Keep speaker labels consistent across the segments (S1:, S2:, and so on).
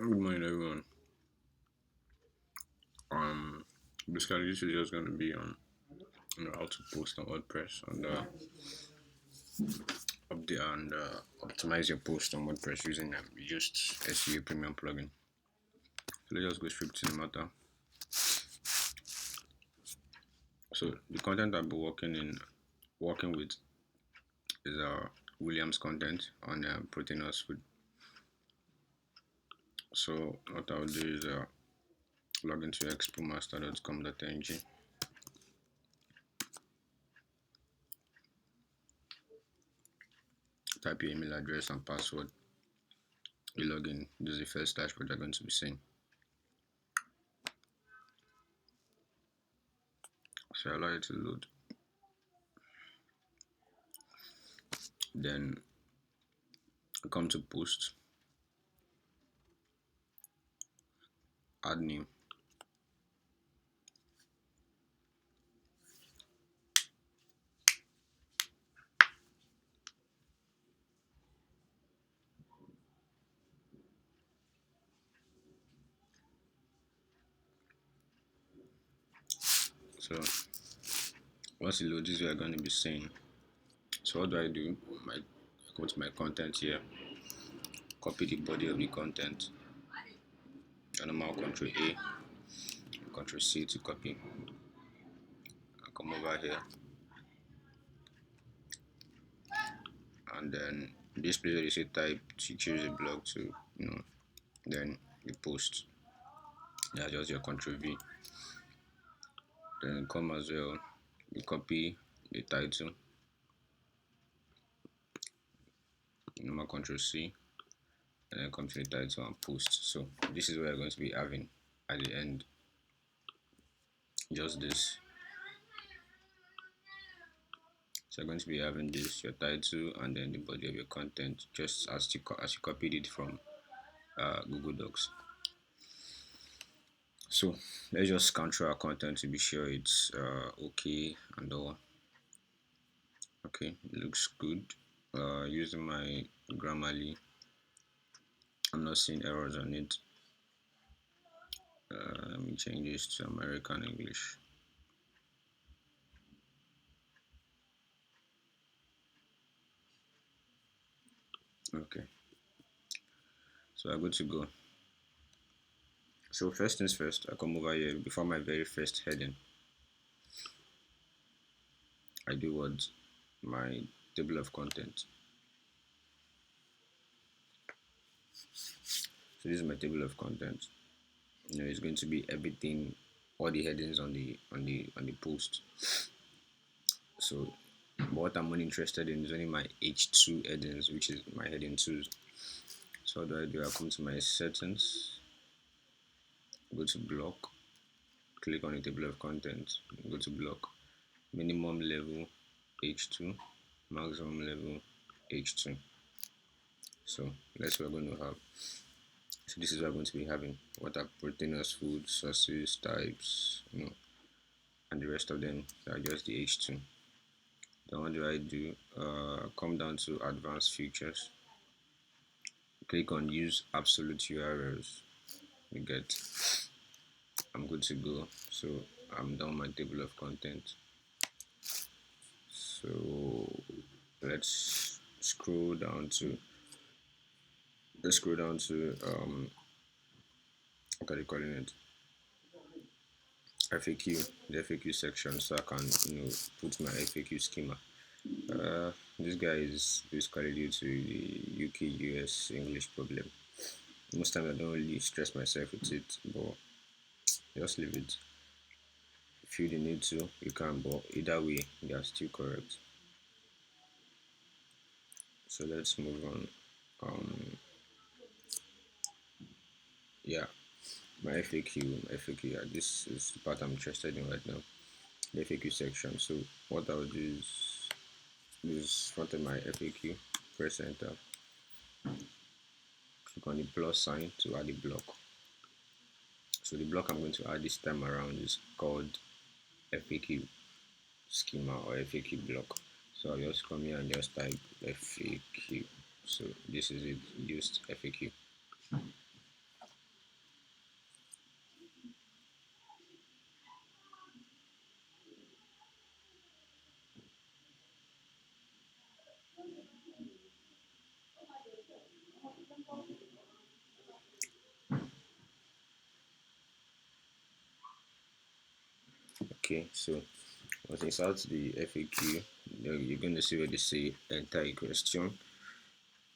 S1: Good morning, everyone. Basically, this is just going to be on how to post on WordPress and update and optimize your post on WordPress using Yoast SEO Premium plugin. So let's just go straight to the matter. So the content I'll be working with is Williams content on proteinous food. So what I'll do is log into expomaster.com.ng. Type your email address and password. You log in. This is the first dashboard you're going to be seeing. So allow it to load. Then come to post, add new. So once it loads, this is what you're going to be seeing. So what do? I go to my content here, copy the body of the content, and normal Control A, Control C to copy. I come over here, and then this place where you say type, to choose a blog to, then you post. Yeah, just your Control V. Then come as well, you copy the title, normal Control C, and then come to the title and post. So this is what you're going to be having at the end. Just this. So you're going to be having this, your title, and then the body of your content, just as you copied it from Google Docs. So let's just scan through our content to be sure it's okay and all. Okay, it looks good. Using my Grammarly, I'm not seeing errors on it. Let me change this to American English. Okay, so I'm good to go. So first things first, I come over here before my very first heading. I do what? My table of content. So this is my table of content. It's going to be everything, all the headings on the post. So what I'm only interested in is only my H2 headings, which is my heading 2s. So what do? I come to my settings, go to block, click on the table of content, go to block, minimum level H2, maximum level H2. So that's what we're going to have. So this is what we're going to be having. What are proteinous food, sources, types, and the rest of them are just the H2. Then what do? Come down to advanced features. Click on use absolute URLs. You get. I'm good to go. So I'm done my table of content. So let's scroll down to what are they calling it? FAQ, the FAQ section, so I can put my FAQ schema. This guy is basically due to the UK US English problem. Most times I don't really stress myself with it, but just leave it. If you need to, you can, but either way, they are still correct. So let's move on. Yeah, my FAQ. Yeah, this is the part I'm interested in right now. The FAQ section. So what I'll do is front of my FAQ, press enter, click on the plus sign to add the block. So the block I'm going to add this time around is called FAQ schema or FAQ block. So I'll just come here and just type FAQ. So this is it, used FAQ. Okay, so once you insert the FAQ, you're going to see where they say enter a question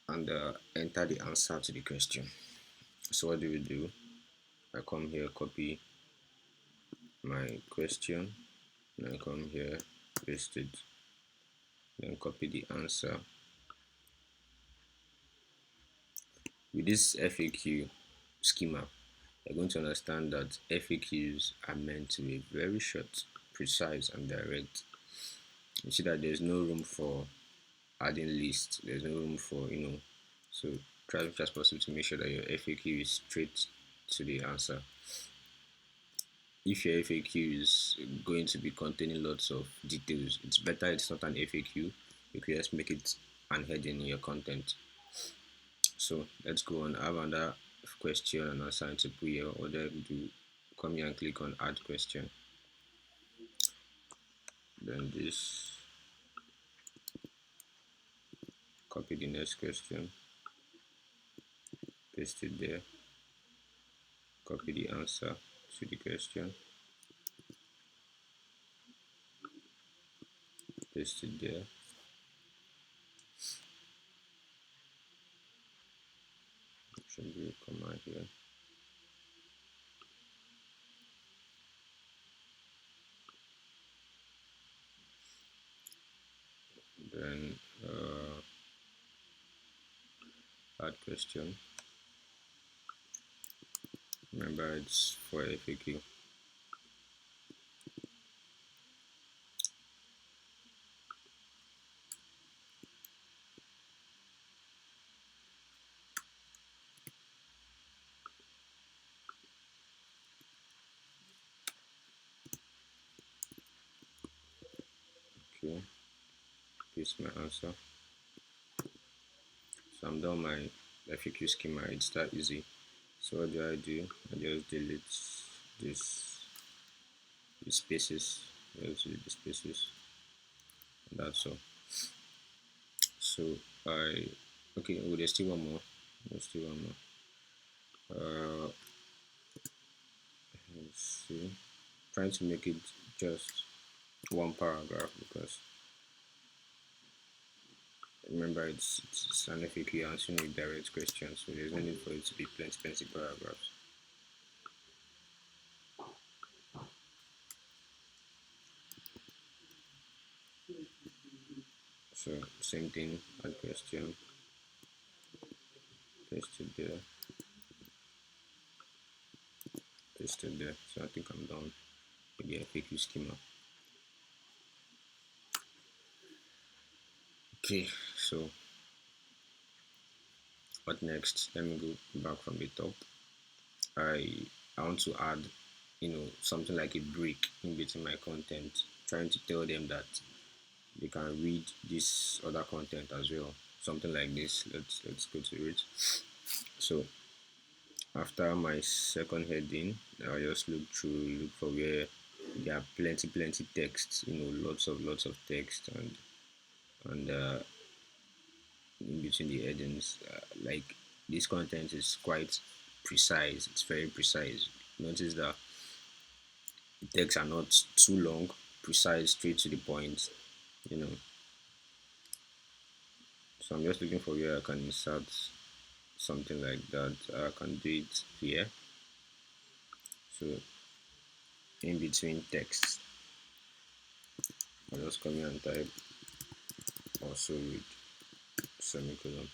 S1: and enter the answer to the question. So what do we do? I come here, copy my question, then come here, paste it, then copy the answer. With this FAQ schema, you're going to understand that FAQs are meant to be very short, precise, and direct. You see that there's no room for adding lists, there's no room for, so try as much as possible to make sure that your FAQ is straight to the answer. If your FAQ is going to be containing lots of details, it's better it's not an FAQ. You can just make it an heading in your content. So let's go on. I have another question and answer to put here. Or do come here and click on add question. Then this, copy the next question, paste it there, copy the answer to the question, paste it there. Should be a command here. Then add question. Remember, it's for FAQ. Okay, paste my answer. So I'm done my FAQ schema. It's that easy. So what do? I just delete this the spaces. Just delete the spaces. And that's all. So okay. Oh, there's still one more. There's still one more. Let's see. Trying to make it just one paragraph because remember it's an FAQ answering a direct question, so there's no need for it to be plenty paragraphs. So same thing, add question, paste it there, paste it there. So I think I'm done with the FAQ schema. Okay, so what next? Let me go back from the top. I want to add, something like a break in between my content, trying to tell them that they can read this other content as well. Something like this. Let's go to it. So after my second heading, I just look for where there are plenty text, lots of text and in between the headings, like this content is quite precise. It's very precise. Notice that the texts are not too long, precise, straight to the point. You know, so I'm just looking for where I can insert something like that. I can do it here. So in between texts, I'll just come here and type also with semicolon.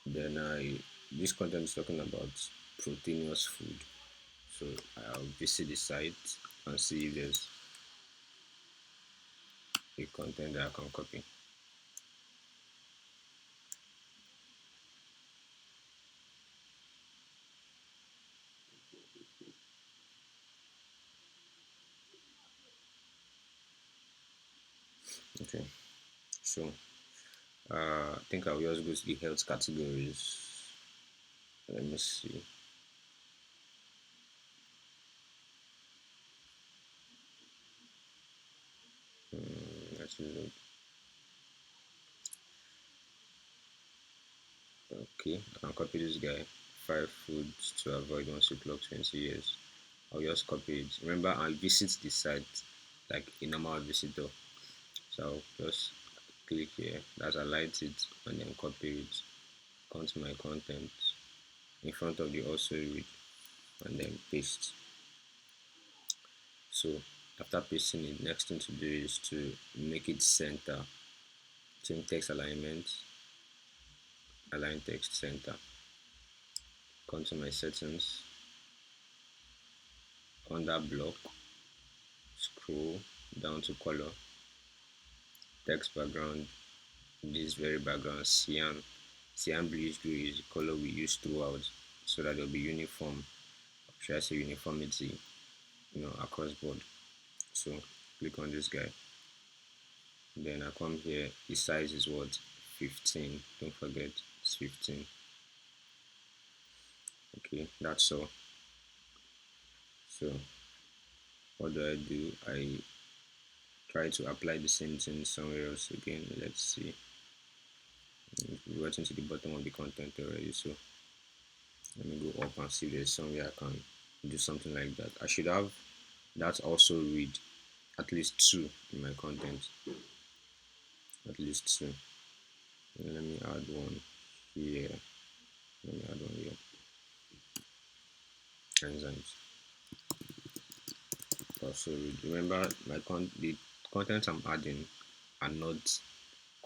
S1: Then this content is talking about proteinous food. So I'll visit the site and see if there's a content that I can copy. Okay, so I think I'll just go to the health categories. Let me see. Let's look. Okay, I can copy this guy. 5 foods to avoid once you clock 20 years. I'll just copy it. Remember, I'll visit the site like a normal visitor. So I'll just click here, that's highlight it, and then copy it. Come to my content in front of the also read, and then paste. So after pasting it, next thing to do is to make it center. Change text alignment, align text center. Come to my settings, under block, scroll down to color, text background. This very background cyan bluish gray is the color we use throughout, so that there'll be uniform, should I say uniformity, across board. So click on this guy, then I come here, the size is what, 15, don't forget it's 15. Okay, that's all. So what do? I try to apply the same thing somewhere else again. Let's see. We've gotten to the bottom of the content already, so let me go up and see if there's somewhere I can do something like that. I should have that also read at least two in my content, at least two. And let me add one here. Let me add one here. Enzymes. Also read. Remember, the content I'm adding are not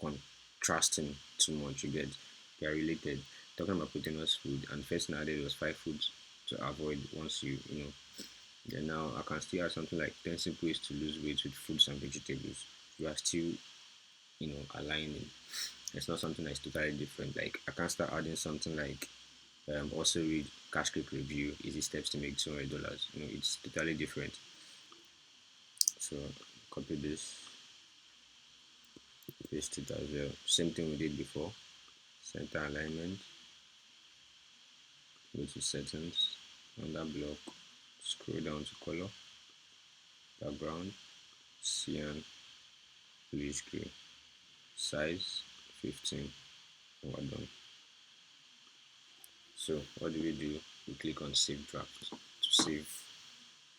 S1: contrasting too much. You get, they are related. Talking about proteinous food, and first thing I added was 5 foods to avoid once you know. Then now I can still add something like 10 simple ways to lose weight with fruits and vegetables. You are still, aligning. It's not something that's totally different. Like I can start adding something like also read cash click review, easy steps to make $200. It's totally different. So copy this, paste it as well. Same thing we did before. Center alignment, go to settings, under block, scroll down to color, background, cyan, bluish gray, size 15. We're done. So what do? We click on save draft to save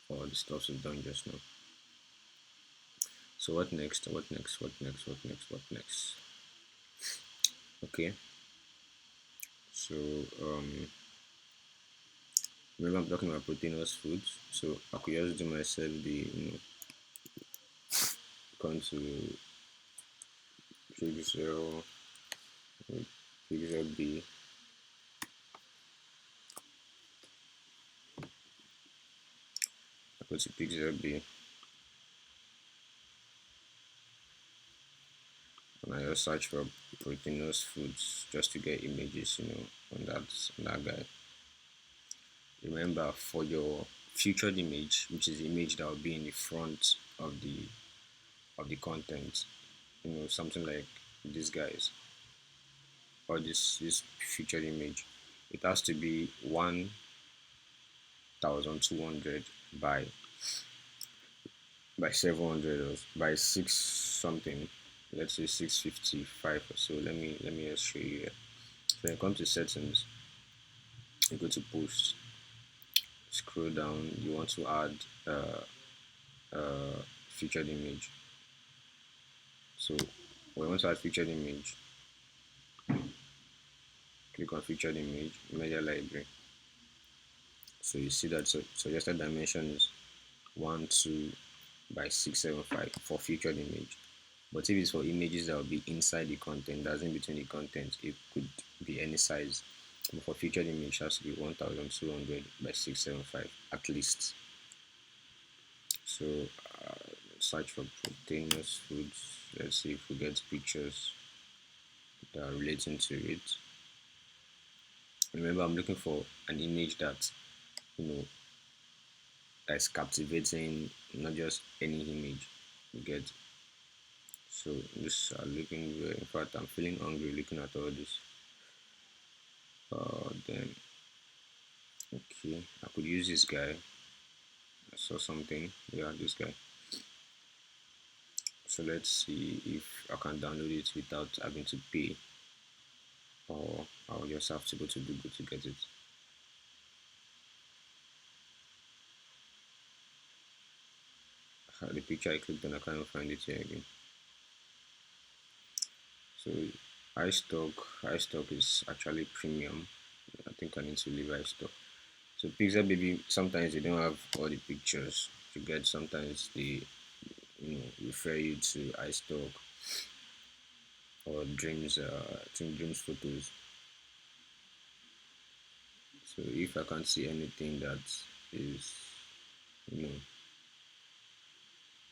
S1: all the stuff we've done just now. So what next? What next? What next? What next? What next? Okay. So remember I'm talking about proteinous foods. So I could just do myself the come to pixel pixel B. I go to pixel B and I just search for proteinous foods just to get images, on that guy. Remember, for your featured image, which is the image that will be in the front of the content, something like these guys, or this featured image, it has to be 1,200 by 700 or by 6 something. Let's say 655 or so. Let me just show you here. So when you come to settings, you go to post, scroll down, you want to add featured image. So when you want to add featured image, click on featured image, media library. So you see that suggested dimension is 1 2 by 675 for featured image. But if it's for images that will be inside the content, that's in between the content, it could be any size. But for featured image, it has to be 1,200 by 675 at least. So search for proteinous foods. Let's see if we get pictures that are relating to it. Remember, I'm looking for an image that that's captivating, not just any image. You get. So this are looking very. In fact, I'm feeling hungry looking at all this. Then okay, I could use this guy. I saw something. Yeah, this guy. So let's see if I can download it without having to pay, or I'll just have to go to Google to get it. The picture I clicked on, I can't find it here again. So iStock is actually premium. I think I need to leave iStock. So Pixel Baby, sometimes they don't have all the pictures you get. Sometimes they refer you to iStock or Dreams, Dreams Photos. So if I can't see anything that is you know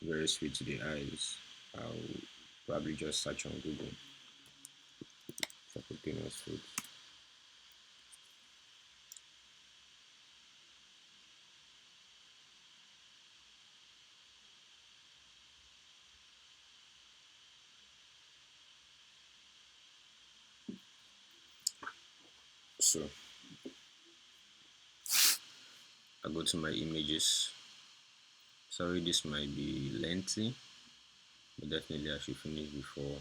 S1: very sweet to the eyes, I'll probably just search on Google for continuous food. So I go to my images. Sorry, this might be lengthy, but definitely I should finish before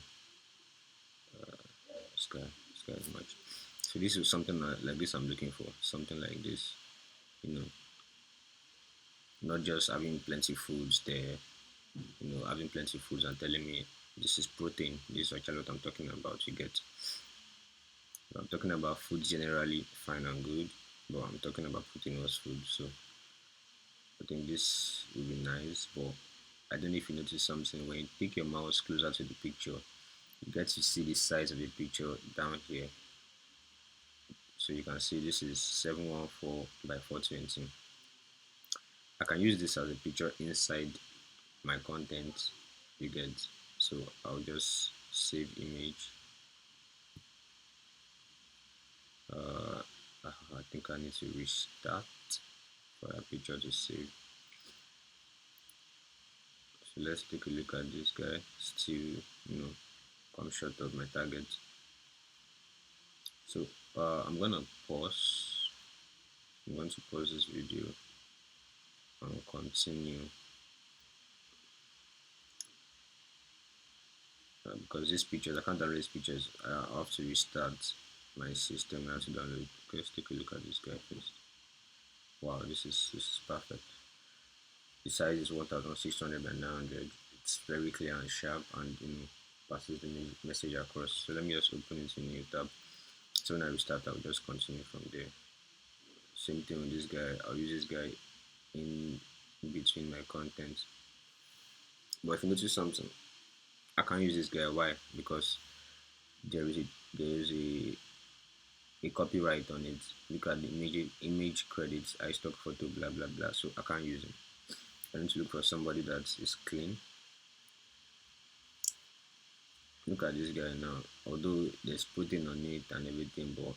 S1: sky is much. So this is something like this I'm looking for. Something like this, you know, not just having plenty foods there, having plenty foods and telling me this is protein. This is actually what I'm talking about. You get. I'm talking about food generally, fine and good, but I'm talking about proteinous food. So I think this will be nice, but I don't know if you notice something. When you take your mouse closer to the picture, you get to see the size of the picture down here. So you can see this is 714 by 420. I can use this as a picture inside my content. You get. So I'll just save image. uh, I think I need to restart for a picture to save. So let's take a look at this guy. Still, come short of my target. So I'm gonna pause. I'm going to pause this video and continue because these pictures, I can't download these pictures. I have to restart my system. I have to download. Okay, let's take a look at this guy first. Wow, this is perfect. The size is 1600 by 900. It's very clear and sharp, and passes the message across. So let me just open it in a new tab. So when I restart, I'll just continue from there. Same thing with this guy. I'll use this guy in between my content. But if you notice something, I can't use this guy. Why? Because there is a there is a copyright on it. Look at the image credits, I stock photo, blah blah blah. So I can't use it. I need to look for somebody that is clean. Look at this guy now. Although there's protein on it and everything, but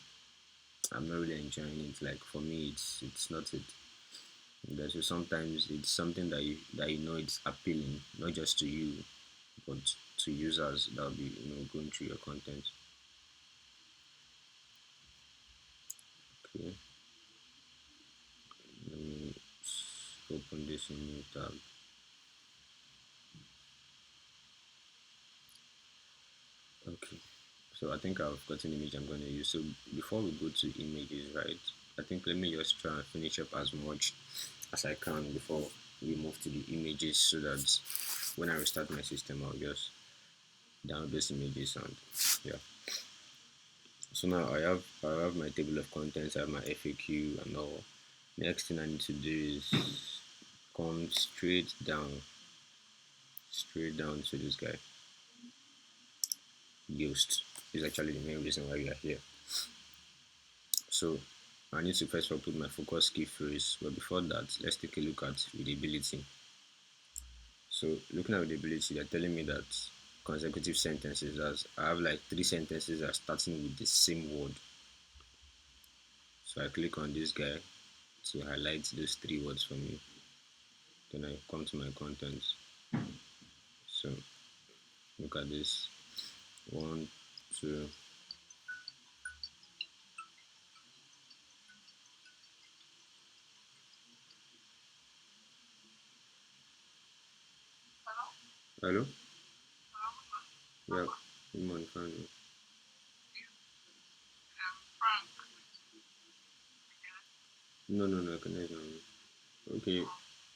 S1: I'm not really enjoying it. Like for me, it's not it. So sometimes it's something that it's appealing, not just to you, but to users that will be going through your content. Okay, let me open this in new tab. Okay, so I think I've got an image I'm going to use. So before we go to images, right, I think let me just try and finish up as much as I can before we move to the images, so that when I restart my system, I'll just download those images. And yeah, so now I have my table of contents, I have my FAQ and all. Next thing I need to do is come straight down to this guy. Yoast is actually the main reason why we are here. So I need to first of all put my focus key phrase, but before that, let's take a look at readability. So looking at readability, they're telling me that consecutive sentences, as I have like 3 sentences that are starting with the same word. So I click on this guy to highlight those 3 words for me. Then I come to my contents. So look at this. 1, 2. Hello? Yeah, good morning, fine. No, no, no, I can hear you. Okay,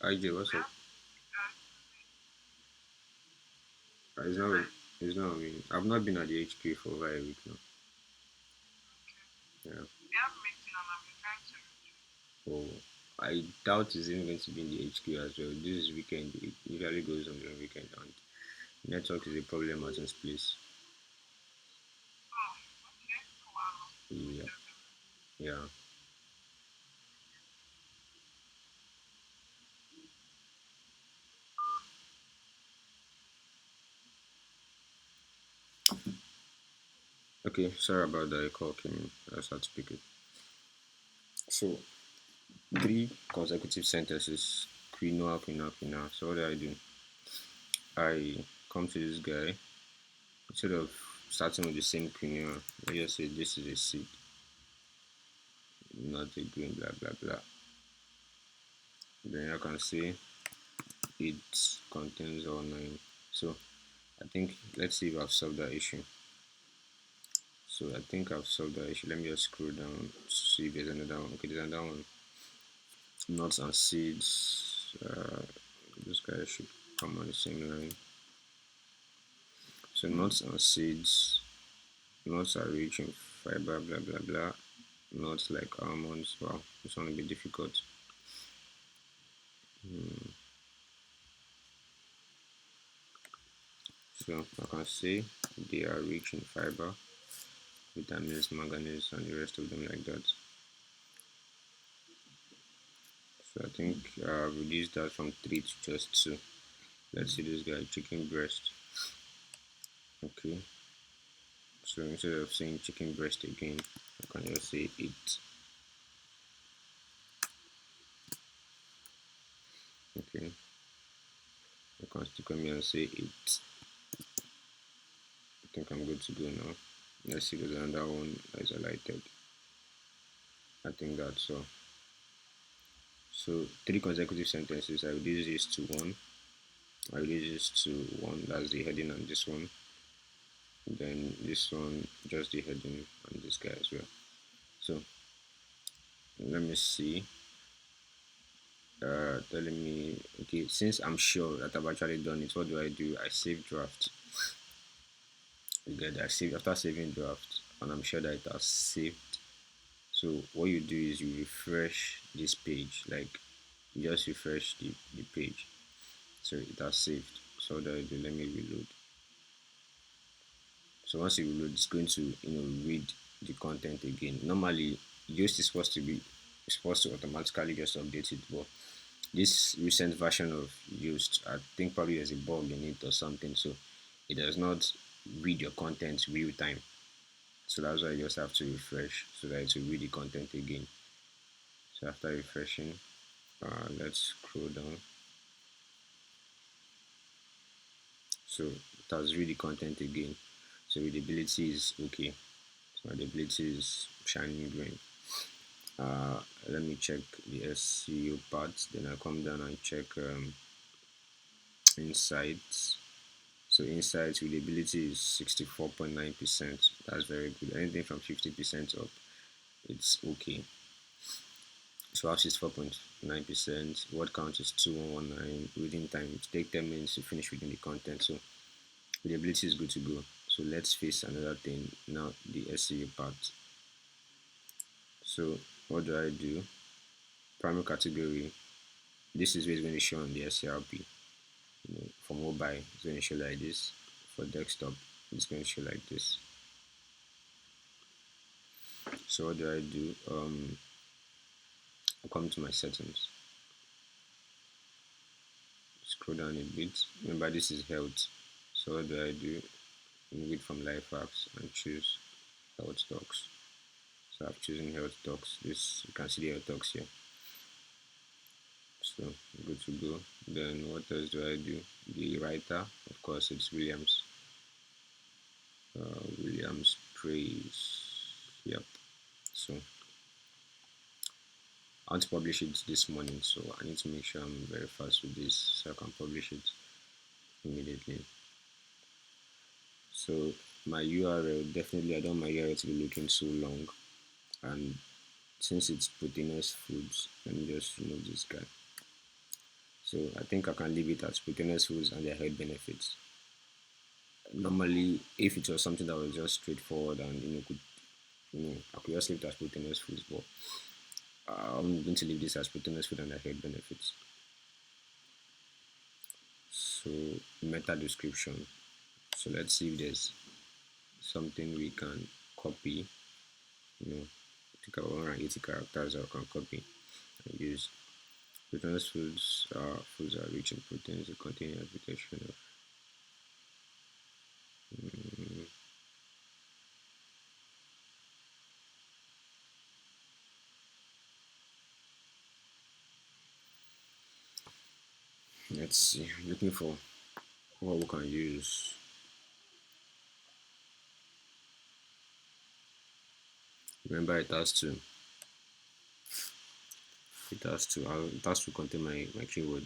S1: IJ, what's up? It's not. It's not. I mean, I've not been at the HQ for over a week now. Yeah. Oh, I doubt it's even going to be in the HQ as well. This is weekend. It usually goes on the weekend, and network is a problem at this place. Yeah. Yeah. Okay. Sorry about that. I call came in. I just had to pick it. So three consecutive sentences. Quinoa, quinoa, quinoa. So what do I do? I come to this guy instead of starting with the same quinoa. I just say this is a seed, not a green. Blah blah blah. Then I can say it contains all nine. So I think let's see if I've solved that issue. So I think I've solved that issue. Let me just scroll down to see if there's another one. Okay, there's another one. Nuts and seeds. This guy should come on the same line. So nuts and seeds. Nuts are rich in fiber. Blah blah blah. Nuts like almonds. Wow, this one will be difficult. Hmm. So I can say they are rich in fiber, vitamins, manganese, and the rest of them like that. So I think I've reduced that from three to just two. Let's see this guy, chicken breast. Okay. So instead of saying chicken breast again, I can just say it. Okay. I can still come here and say it. I think I'm good to go now. Let's see, there's another one that is highlighted. I think that's all. So three consecutive sentences. I reduce this to one. I reduce this to one. That's the heading on this one. Then this one, just the heading on this guy as well. So let me see. Telling me, okay, since I'm sure that I've actually done it, what do? I save draft. You get that? I save after saving draft, and I'm sure that it has saved. So what you do is you refresh this page, like you just refresh the page, so it has saved. So what do I do? Let me reload. So once you reload, it's going to read the content again. Normally, Yoast is supposed to automatically just update it, but this recent version of Yoast, I think probably there's a bug in it or something, so it does not read your content real time. So that's why you just have to refresh so that it will read the content again. So after refreshing, let's scroll down. So it has read the content again. So readability is okay. So readability is shining green. Let me check the SEO part. Then I come down and check insights. So insights readability is 64.9%. That's very good. Anything from 50% up, it's okay. So ours is 4.9%. Word count is 2119. Reading time, it takes 10 minutes to finish reading the content. So readability is good to go. So let's face another thing now, the SEO part. So what do I do? Primary category. This is where it's going to show on the SRP. For mobile, it's going to show like this. For desktop, it's going to show like this. So what do I do? I come to my settings. Scroll down a bit. Remember, this is health. So what do I do? Read from life apps and choose health talks. So I've chosen health talks. This you can see the health talks here. So good to go. Then what else do I do? The writer, of course, it's Williams. Williams praise. Yep. So I want to publish it this morning, so I need to make sure I'm very fast with this so I can publish it immediately. So my URL, definitely I don't want my URL to be looking so long, and since it's proteinous foods, let me just remove this guy. So I think I can leave it as proteinous foods and their health benefits. Normally, if it was something that was just straightforward and could I could just leave it as protein foods, but I'm going to leave this as protein food and the health benefits. So meta description. So let's see if there's something we can copy. You know, take our 180 characters that we can copy and use. Protein foods are rich in proteins. They contain a reputation of let's see. I'm looking for what we can use. Remember, it has to contain my keyword.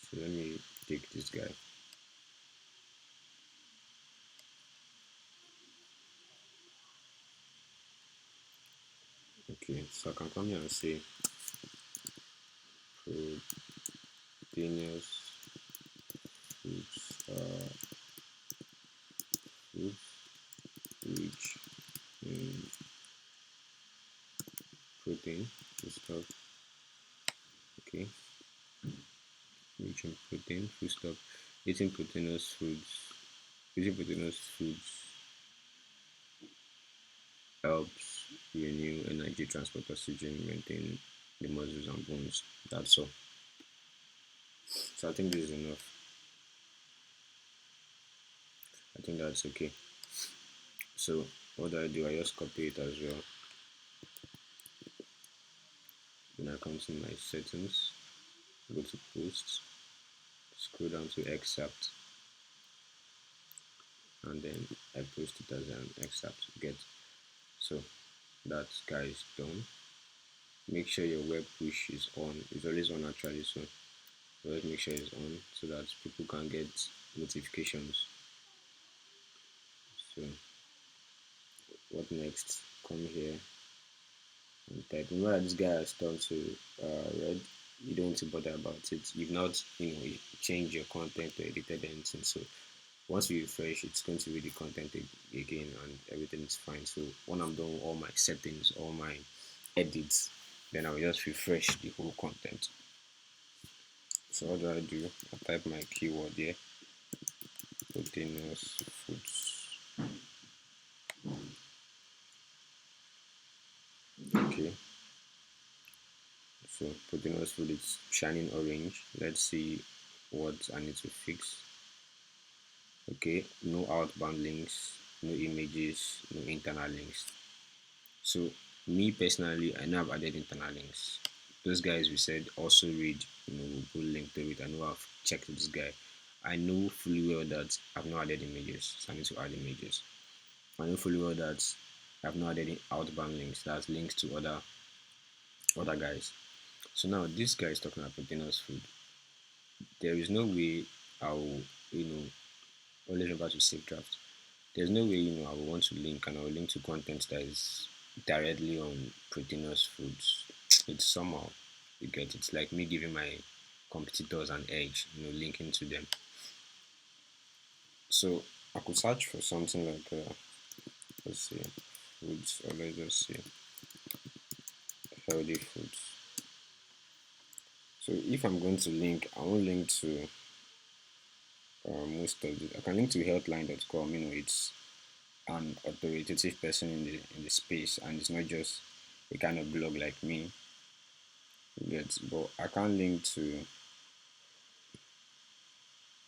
S1: So let me take this guy. Okay, so I can come here and say proteinous foods are foods rich in protein. Food stuff. Okay, rich in protein. Food stuff. Eating proteinous foods. Eating proteinous foods helps renew energy, transport oxygen, maintain the muscles and bones. That's all. So I think this is enough. I think that's okay. So what do? I just copy it as well. Then I come to my settings, go to posts, scroll down to excerpt, and then I post it as an excerpt. Get so that guy is done. Make sure your web push is on. It's always on actually, so let's make sure it's on so that people can get notifications. So what next? Come here and type. Remember that this guy has turned to red. You don't need to bother about it. You've not changed your content or edited anything. So once you refresh, it's going to read the content again and everything is fine. So when I'm done with all my settings, all my edits, then I'll just refresh the whole content. So what do? I type my keyword here, proteinous foods. Okay, so proteinous food is shining orange. Let's see what I need to fix. Okay, no outbound links, no images, no internal links. So me personally, I know I've added internal links. Those guys we said also read, we'll link to it. I know I've checked this guy. I know fully well that I've not added images, so I need to add images. I know fully well that I've not added outbound links, that's links to other guys. So now this guy is talking about continuous food. There is no way I'll, always remember to save draft. There's no way, I will want to link and I will link to content that is directly on proteinous foods. It's somehow you get it's like me giving my competitors an edge, linking to them. So I could search for something like let's see, foods, or let's just say healthy foods. So if I'm going to link, I won't link to most of it. I can link to healthline.com. It's an authoritative person in the space, and it's not just a kind of blog like me. Yes, but I can link to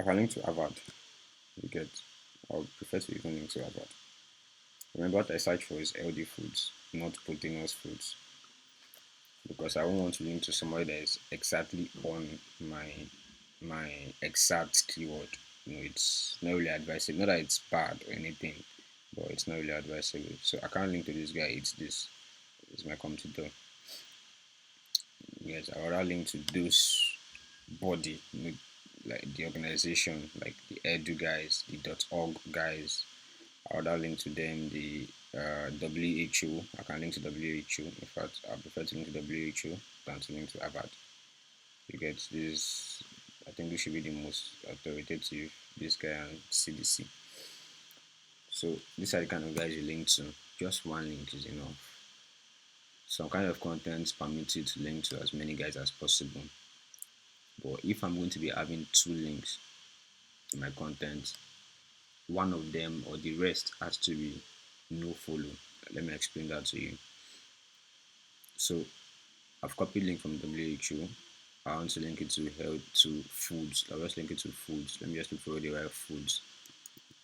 S1: Harvard. You get I would prefer to even link to Harvard. Remember what I search for is healthy foods, not proteinous foods. Because I won't want to link to somebody that is exactly on my exact keyword. It's not really advisable. Not that it's bad or anything, but it's not really advisable. So I can't link to this guy. It's my competitor. Yes, I rather link to those body, like the organization, like the edu guys, the .org guys. I rather link to them. The WHO. I can link to WHO. In fact, I prefer to link to WHO than to link to Harvard. You get this. I think this should be the most authoritative. This guy and CDC. So these are the kind of guys you link to. Just one link is enough. Some kind of content permits you to link to as many guys as possible. But if I'm going to be having two links in my content, one of them or the rest has to be no follow. Let me explain that to you. So I've copied link from WHO. I want to link it to health to foods. I'll just link it to foods. Let me just look for the right foods.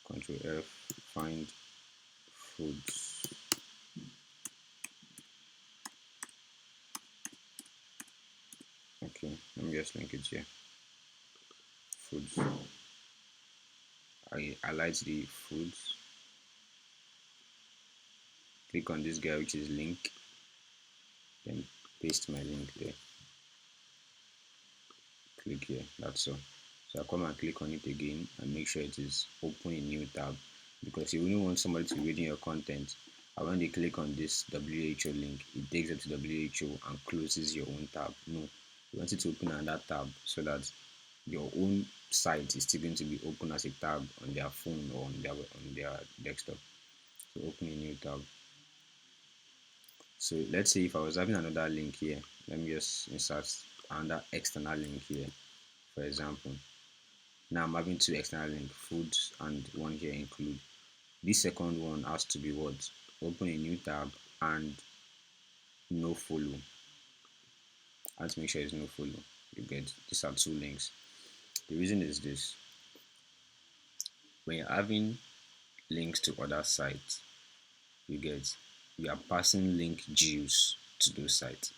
S1: Control F, find foods. Okay, let me just link it here. Foods. I highlight the foods. Click on this guy which is link. Then paste my link there. Click here. That's all. So I come and click on it again and make sure it is open a new tab, because you only want somebody to be reading your content. And when they click on this WHO link, it takes them to WHO and closes your own tab. No, you want it to open another tab so that your own site is still going to be open as a tab on their phone or on their desktop. So open a new tab. So let's say if I was having another link here, let me just insert another external link here, for example. Now I'm having two external links, foods and one here include. This second one has to be what? Open a new tab and no follow. I have to make sure it's no follow. You get, these are two links. The reason is this: when you're having links to other sites, you are passing link geos to those sites.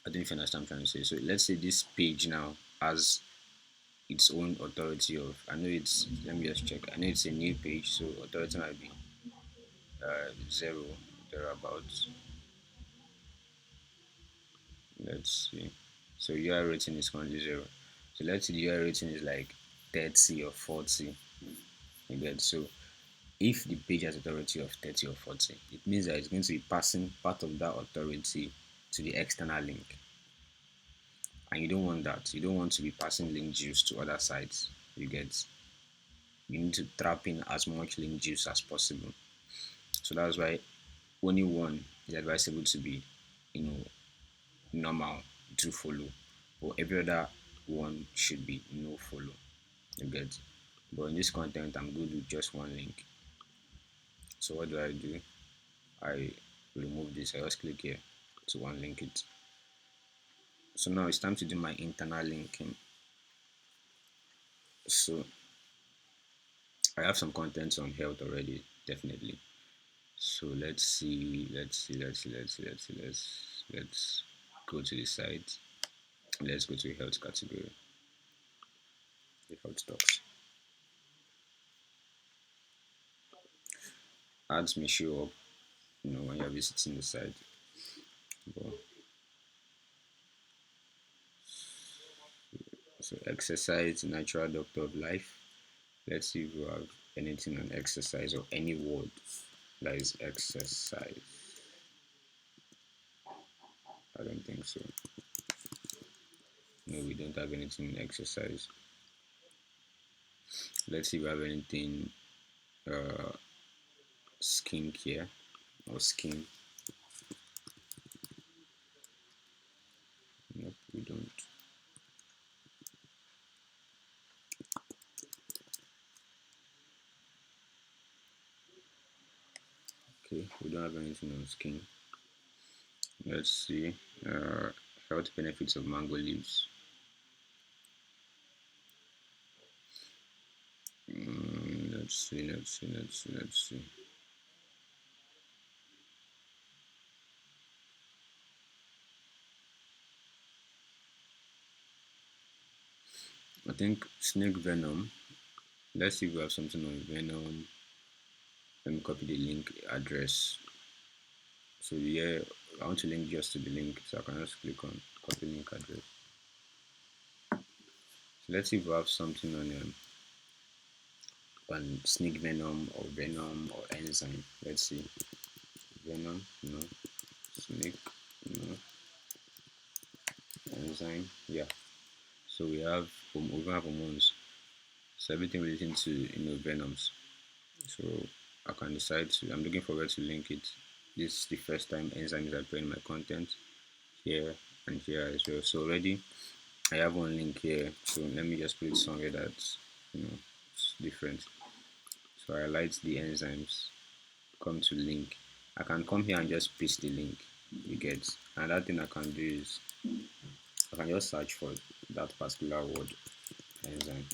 S1: I don't know if you understand what I'm trying to say. So let's say this page now has its own authority of, I know it's, let me just check, I know it's a new page, so authority might be 0 thereabouts. Let's see. So URL rating is currently 0. So let's say the URL rating is like 30 or 40. You get, so if the page has authority of 30 or 40, it means that it's going to be passing part of that authority to the external link. And you don't want that. You don't want to be passing link juice to other sites. You get, you need to trap in as much link juice as possible. So that's why only one is advisable to be, normal, do follow, but every other one should be no follow. You get, but in this content I'm good with just one link. So what do? I remove this. I just click here to unlink it. So now it's time to do my internal linking. So I have some contents on health already, definitely. So let's go to the site. Let's go to the health category, the health stocks. Ads may show up, when you're visiting the site. But, so exercise, natural doctor of life. Let's see if we have anything on exercise or any word that is exercise. I don't think so. No, we don't have anything in exercise. Let's see if we have anything skincare or skin. Nope, we don't. Okay, we don't have anything on skin. Let's see. Health benefits of mango leaves. Let's see. I think snake venom. Let's see if we have something on venom. Let me copy the link address. So yeah, I want to link just to the link, so I can just click on copy link address. So let's see if we have something on on snake venom or venom or enzyme. Let's see. Venom, no. Snake, no. Enzyme, yeah. So we have hormones. So everything relating to venoms. So I can decide to. I'm looking forward to link it. This is the first time enzymes are appearing in my content here and here as well. So already I have one link here. So let me just put it somewhere that's it's different. So I highlight the enzymes. Come to link. I can come here and just paste the link. You get. Another thing I can do is I can just search for that particular word enzyme.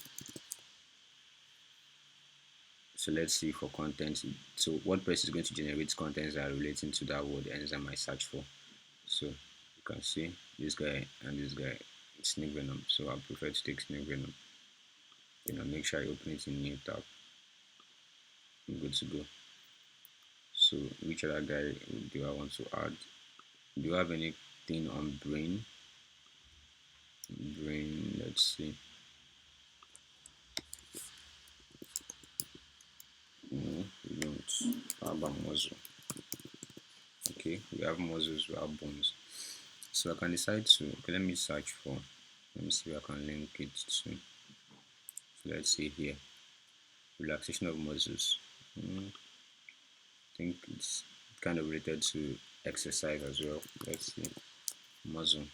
S1: So let's see for content. So WordPress is going to generate contents that are relating to that word enzyme I search for. So you can see this guy and this guy, snake venom. So I prefer to take snake venom. Make sure I open it in new tab. I'm good to go. So which other guy do I want to add? Do you have anything on brain? Brain, let's see. No, we don't. How about muscle? Okay, we have muscles, we have bones. So I can decide to, okay, let me search for, let me see if I can link it to, so let's see here, relaxation of muscles. I think it's kind of related to exercise as well. Let's see, muscle.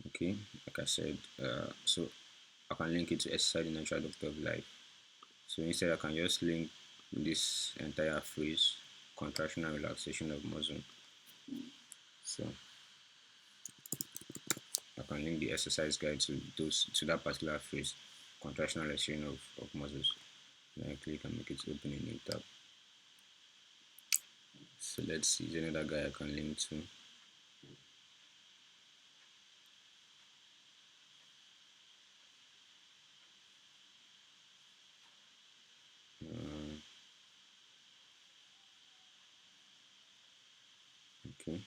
S1: Okay, like I said, so I can link it to exercise in natural doctor of life. So instead I can just link this entire phrase, contraction and relaxation of muscle. So I can link the exercise guide to that particular phrase, contraction and relaxation of muscles. Then I click and make it open a new tab. So let's see, is there another guy I can link to? Uh, okay.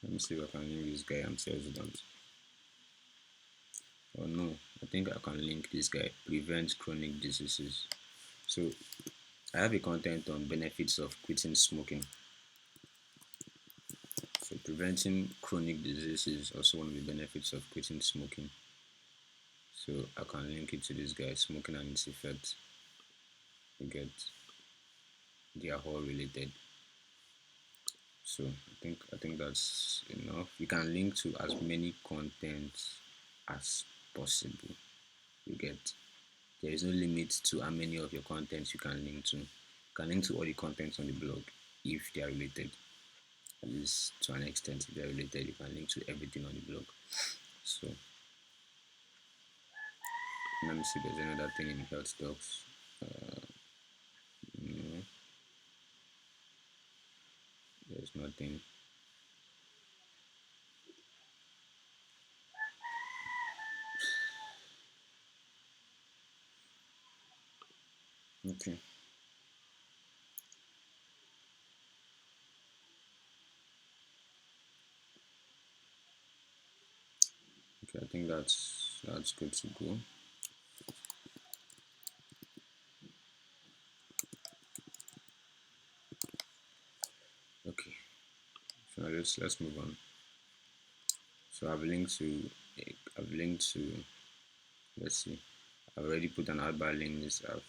S1: Let me see if I can link this guy antioxidant. Oh no, I think I can link this guy, prevent chronic diseases. So I have a content on benefits of quitting smoking. So preventing chronic disease is also one of the benefits of quitting smoking. So I can link it to this guy, smoking and its effects. You get, they are all related. So I think that's enough. You can link to as many contents as possible. You get, there is no limit to how many of your contents you can link to. You can link to all the contents on the blog if they are related. At least to an extent, if they are related, you can link to everything on the blog. So let me see, there's another thing in health docs. No, there's nothing. Okay. Okay, I think that's good to go. Okay, so let's move on. So I've linked to let's see. I've already put an outbound links. I've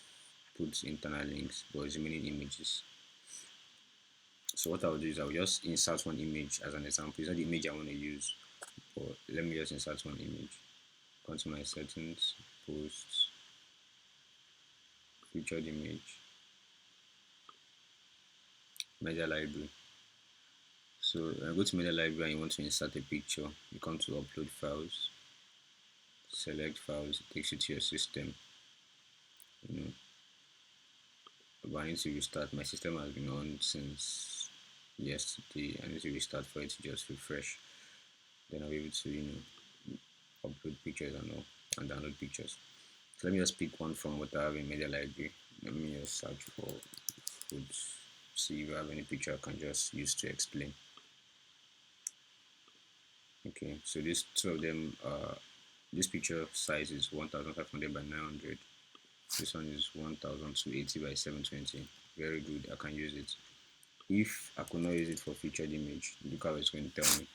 S1: put internal links, but it's remaining images. So what I'll do is I'll just insert one image as an example. It's not the image I want to use, but let me just insert one image. Go to my settings, posts, featured image, media library. So I go to media library and you want to insert a picture. You come to upload files, select files, it takes you to your system. You know, but I need to restart. My system has been on since yesterday. I need to restart for it to just refresh. Then I'll be able to upload pictures and all and download pictures. So let me just pick one from what I have in media library. Let me just search for foods. See if I have any picture I can just use to explain. Okay, so these two of them, this picture size is 1500 by 900. This one is 1280 by 720. Very good, I can use it. If I could not use it for featured image, look how it's going to tell me.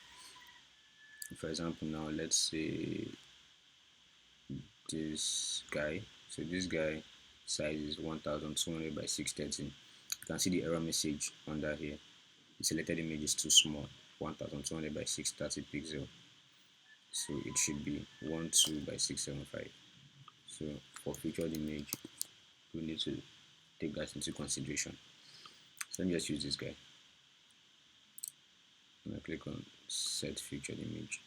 S1: For example, now let's say this guy. So this guy size is 1200 by 630. You can see the error message under here. The selected image is too small, 1200 by 630 pixel. So it should be 12 by 675. So for featured image, we need to take that into consideration. So let me just use this guy. I'm gonna click on set featured image.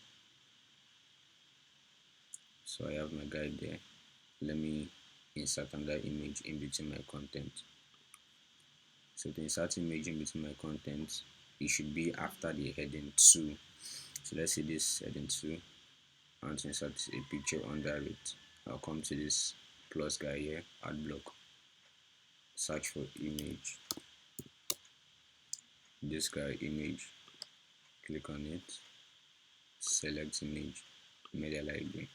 S1: So I have my guide there. Let me insert another image in between my content. So to insert image in between my content, it should be after the heading 2. So let's say this heading 2. I want to insert a picture under it. I'll come to this plus guy here, add block, search for image, this guy image, click on it, select image, media library.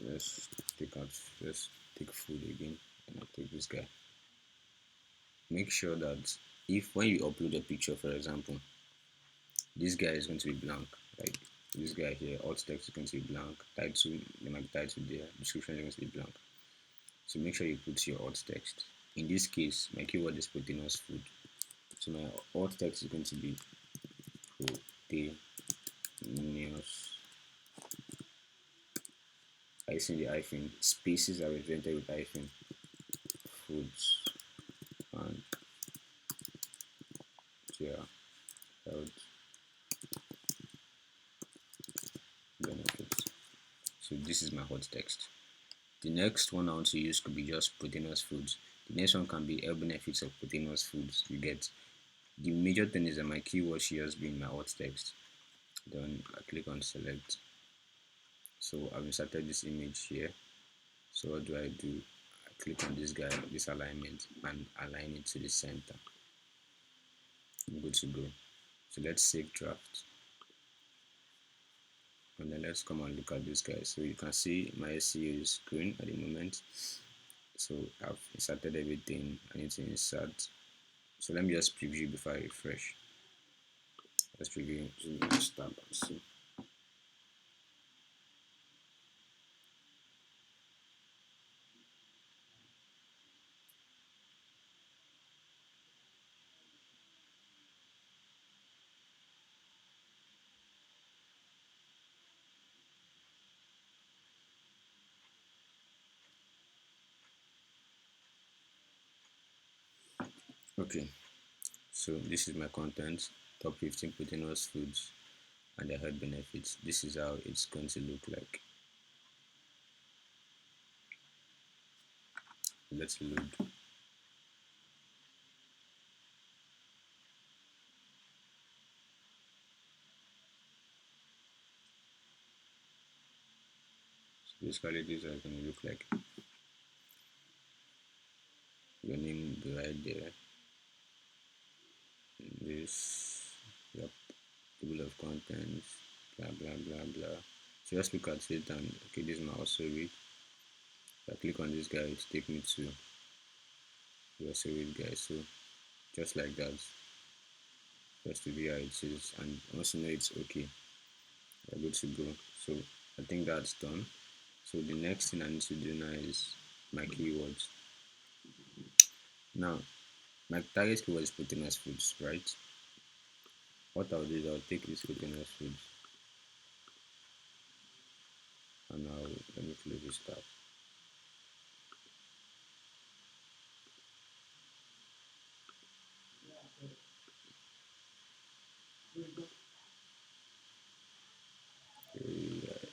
S1: Let's take out, let's take food again, and I'll take this guy. Make sure that if when you upload a picture, for example, this guy is going to be blank, like this guy here, alt text is going to be blank, title, there might be title there, description is going to be blank. So make sure you put your alt text. In this case, my keyword is proteinous food. So my alt text is going to be proteinous. I see the hyphen. Spaces are represented with hyphen. Foods and their health benefits. So this is my hot text. The next one I want to use could be just proteinous foods. The next one can be health benefits of proteinous foods. You get the major thing is that my keyword should just be in my hot text. Then I click on select. So I've inserted this image here. So what do? I click on this guy, this alignment, and align it to the center. I'm good to go. So let's save draft. And then let's come and look at this guy. So you can see my SEO is green at the moment. So I've inserted everything I need to insert. So let me just preview before I refresh. Let's preview. Just tab and see. Okay, so this is my content, top 15 proteinous foods and their health benefits. This is how it's going to look like. Let's load. So basically these are going to look like. Your name will be right there. This, yep, table of contents, blah blah blah blah. So just look at it and okay, this is my also read. If I click on this guy, it take me to the also read guy. So just like that, just to be how it is, and once you know it's okay, we're good to go. So I think that's done. So the next thing I need to do now is my keywords. Now my target keyword is proteinous foods, right? What I'll do is I'll take this proteinous foods and let me close this tab. I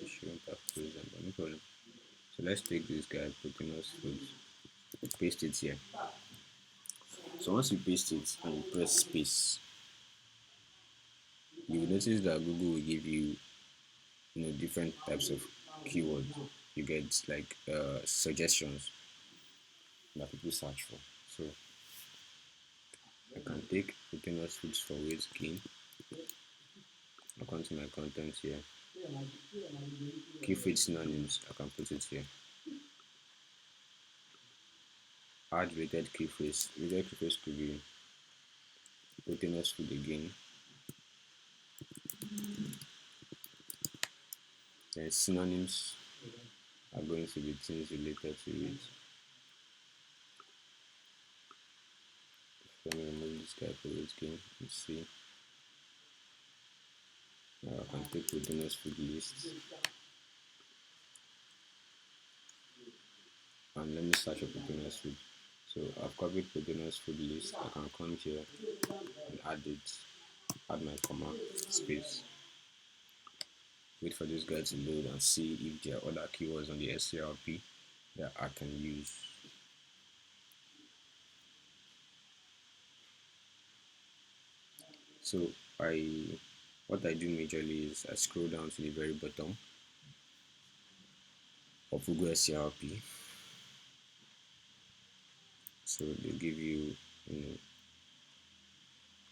S1: shouldn't have closed them, but no problem. So let's take this guy, proteinous foods, paste it here. So once you paste it and you press space, you will notice that Google will give you, different types of keywords. You get like suggestions that people search for. So I can take proteinous foods for weight gain. come to my content here. Key phrase synonyms, I can put it here. Add related key phrase. Related key phrase could be glutinous food again. Then synonyms are going to be things related to it. Let me remove this guy for it again. Let's see. Now I can take glutinous food list. And let me search for glutinous food. So I've copied glutinous food list. I can come here and add it. Add my comma space. Wait for this guy to load and see if there are other keywords on the SCRP that I can use. So what I do majorly is I scroll down to the very bottom of Google SCRP. So they give you,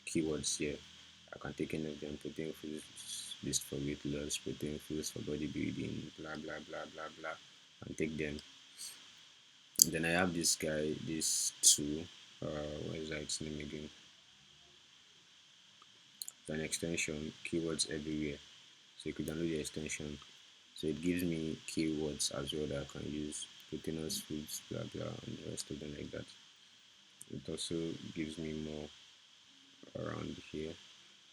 S1: keywords here. I can take any of them: protein foods list for weight loss, protein foods for bodybuilding, blah blah blah blah blah, and take them. And then I have this guy, this tool. What is that its name again? It's an extension, keywords everywhere. So you could download the extension. So it gives me keywords as well that I can use: proteinous foods, blah blah, and the rest of them like that. It also gives me more around here.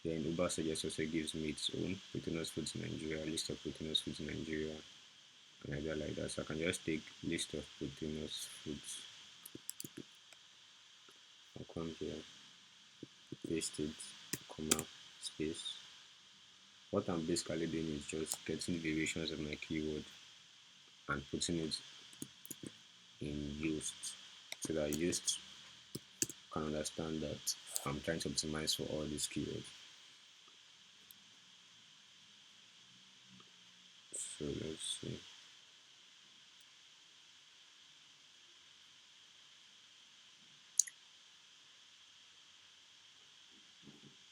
S1: Then Uber Suggest also gives me its own proteinous foods in Nigeria, list of proteinous foods in Nigeria, and like that. So I can just take list of proteinous foods. I'll come here, paste it, comma, space. What I'm basically doing is just getting variations of my keyword and putting it in Yoast, so that Yoast can understand that I'm trying to optimize for all these keywords. So let's see.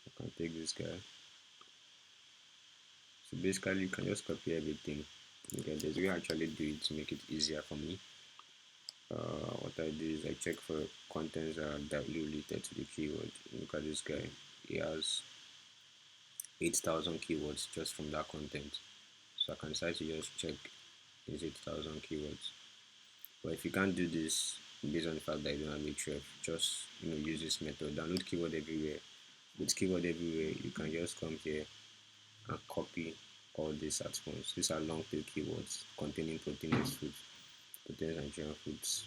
S1: I can take this guy. So basically you can just copy everything. Okay, there's a way I actually do it to make it easier for me. What I do is I check for contents that are directly related to the keyword. Look at this guy. He has 8,000 keywords just from that content. So I can decide to just check his 8,000 keywords. But if you can't do this based on the fact that you don't have Ahrefs, just use this method. Download keyword everywhere. With keyword everywhere, you can just come here and copy all these at once. These are long tail keywords containing proteinous foods, proteinous Nigerian foods,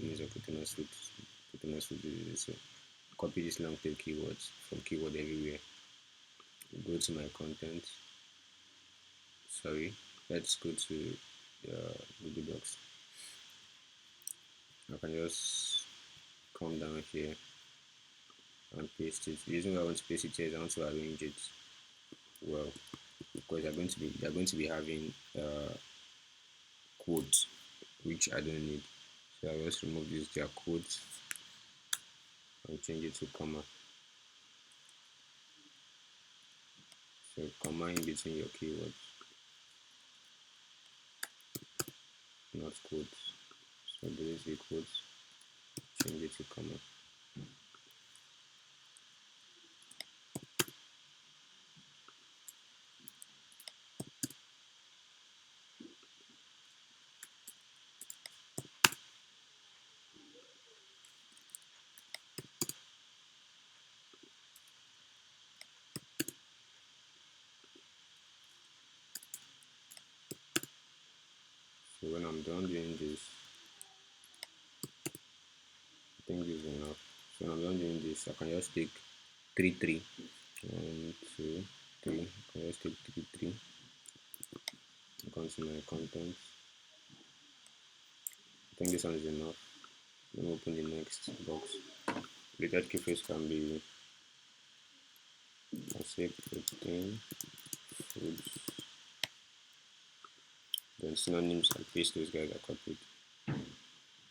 S1: names of proteinous foods. So copy these long tail keywords from keyword everywhere. Go to my content. Sorry, let's go to Google Docs. I can just come down here and paste it. The reason why I want to paste it here is I want to arrange it well, because they're going to be having quotes, which I don't need. So I'll just remove these their quotes and change it to comma. So comma in between your keywords, not quotes. So delete the quotes, change it to comma. So when I'm done doing this, I think this is enough. So when I'm done doing this, I can just take 3, 1, 2, 3. I can just take 3. Go to my content. I think this one is enough. Let me open the next box. Related keyphrase can be, I say protein, foods, then synonyms. I paste those guys I copied.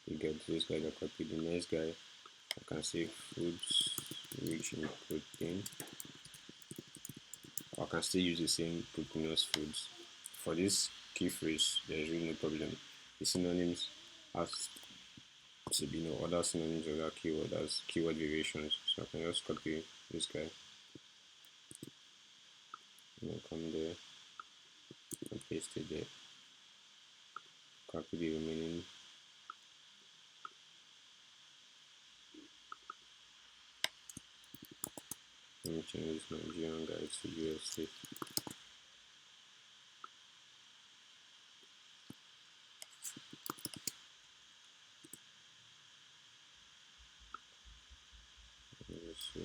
S1: You get those guys I copied. The next guy, I can say foods rich in protein. I can still use the same proteinous foods. For this key phrase, there is really no problem. The synonyms has to be no other synonyms of that keyword as keyword variations. So I can just copy this guy and come there and paste it there. Copy the remaining. Let me change this Nigerian guy to USA. USA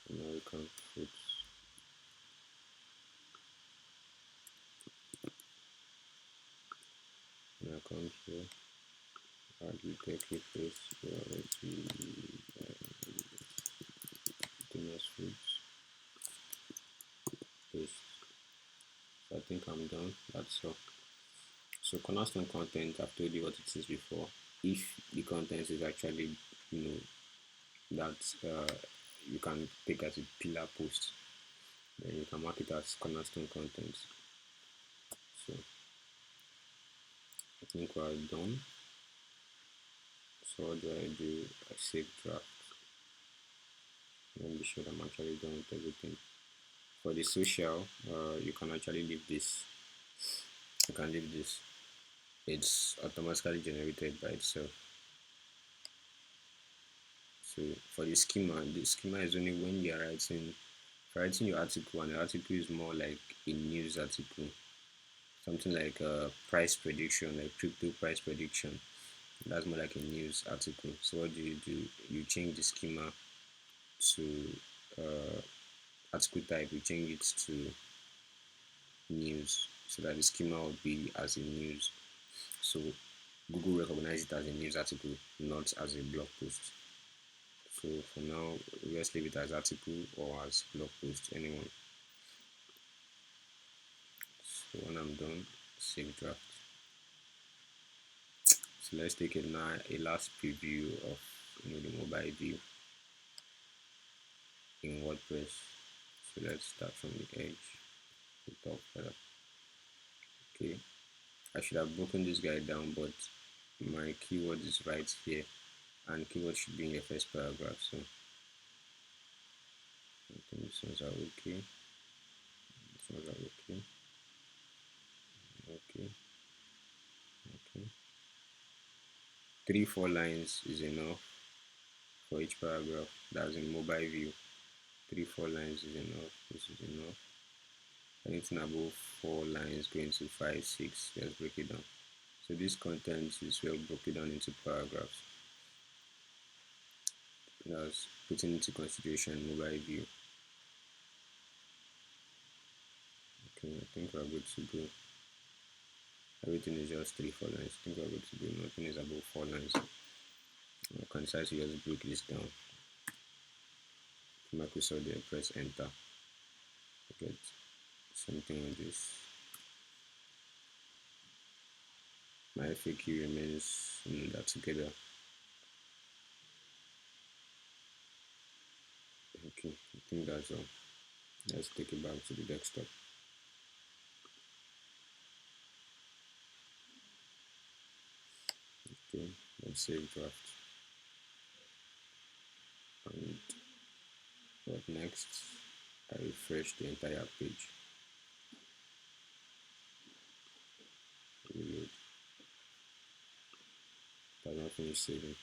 S1: American foods. And I come here. Add the key phrase. Continuous foods. Paste. So I think I'm done. That's all. So cornerstone content, I've told you what it is before. If the content is actually, you know, that you can take as a pillar post, then you can mark it as cornerstone content. So I think we're done. So what do? I save draft. Let me be sure I'm actually done with everything. For the social, you can actually leave this. You can leave this. It's automatically generated by itself. So for the schema is only when you're writing your article, and the article is more like a news article, something like a price prediction, like crypto price prediction. That's more like a news article. So what do? You change the schema to article type. You change it to news, so that the schema will be as a news. So Google recognizes it as a news article, not as a blog post. So for now, let's leave it as article or as blog post, anyone. So when I'm done, save draft. So let's take a last preview of the mobile view in WordPress. So let's start from the edge, the top further. Okay, I should have broken this guy down, but my keyword is right here, and keyword should be in the first paragraph. So I think these ones are okay. These ones are okay. Okay. Okay. 3-4 lines is enough for each paragraph. That's in mobile view. 3-4 lines is enough. This is enough. Anything above 4 lines going to 5-6. Let's break it down. So this content is well broken down into paragraphs. That's putting into consideration mobile view. Okay, I think we're good to go. Everything is just 3-4 lines. I think we're good to go. Nothing is above 4 lines. I can decide to just break this down. Microsoft there, press enter. Get something like this. My FAQ remains that together. Okay, I think that's all. Let's take it back to the desktop. Okay, let's save draft. And what next? I refresh the entire page. Reload. It has not finished saving.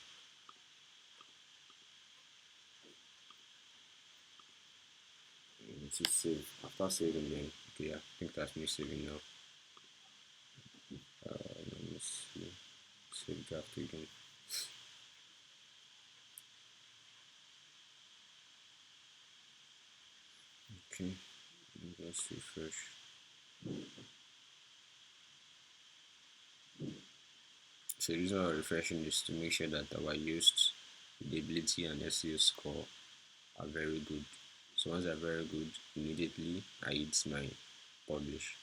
S1: To save. After saving, then okay, I think that's me saving now. Let me see. Save draft again. Okay, let's refresh. So the reason I'm refreshing is to make sure that our Yoast readability and SEO score are very good. So once they're very good, immediately I hit my publish.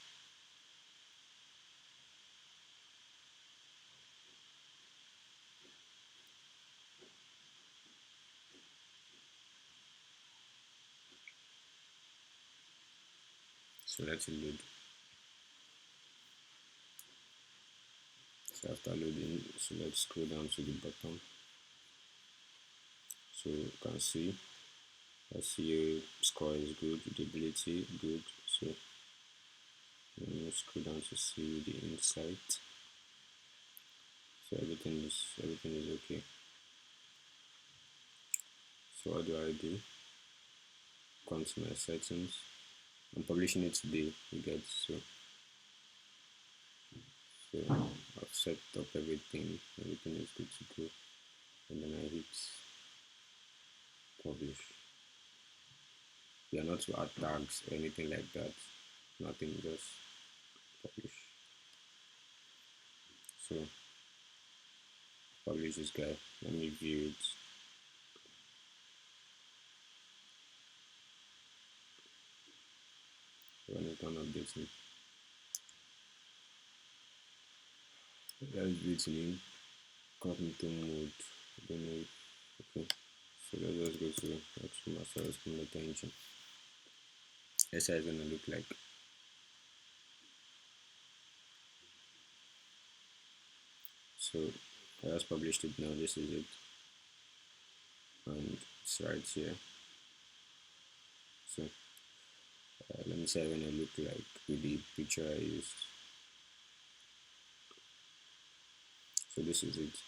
S1: So let's load. So after loading, so let's scroll down to the bottom. So you can see SEO score is good, readability good. So scroll down to see the insight. So everything is okay. So what do I do? Come to my settings. I'm publishing it today. You get so I've set up everything. Everything is good to go. And then I hit publish. You are not to add tags or anything like that. Nothing, just publish. So publish this guy. Let me view it. Run it on updating. Let's do it in incognito mode. I don't know. Okay. So let's just go to Extreme Master's Monitor Engine. That's how it's gonna look like. So I just published it now. This is it, and it's right here. So let me see how it's gonna look like with the picture I used. So this is it.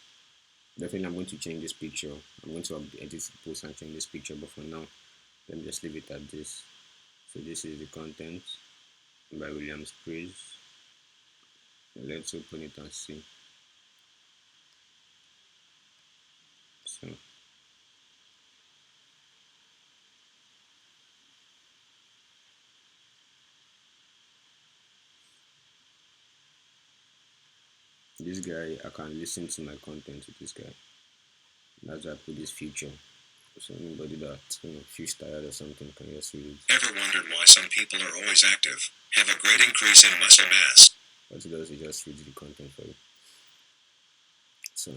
S1: Definitely, I'm going to change this picture. I'm going to edit the post and change this picture, but for now, let me just leave it at this. So this is the content by William Sprays. Let's open it and see. So this guy, I can listen to my content with this guy. That's why I put this feature. So anybody that feels tired or something can just read it.
S2: Ever wondered why some people are always active, have a great increase in muscle mass?
S1: What it does, it just reads the content for you. So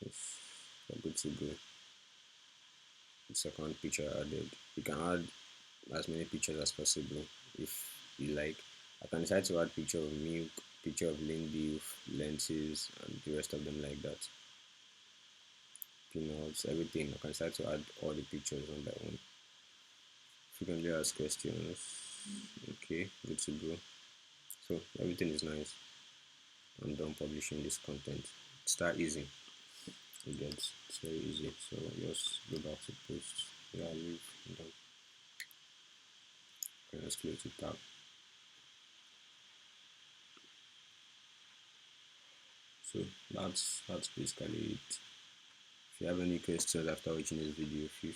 S1: it's good to go. The second picture added. You can add as many pictures as possible if you like. I can decide to add picture of milk, picture of lean beef, lenses, and the rest of them like that. Peanuts, everything. I can decide to add all the pictures one by one. Frequently asked questions. Okay, good to go. So everything is nice. I'm done publishing this content. It's that easy. It's very easy. So just go back to post. Yeah, leave. I'm done. Okay, let's close the tab. So that's basically it. If you have any questions after watching this video, feel free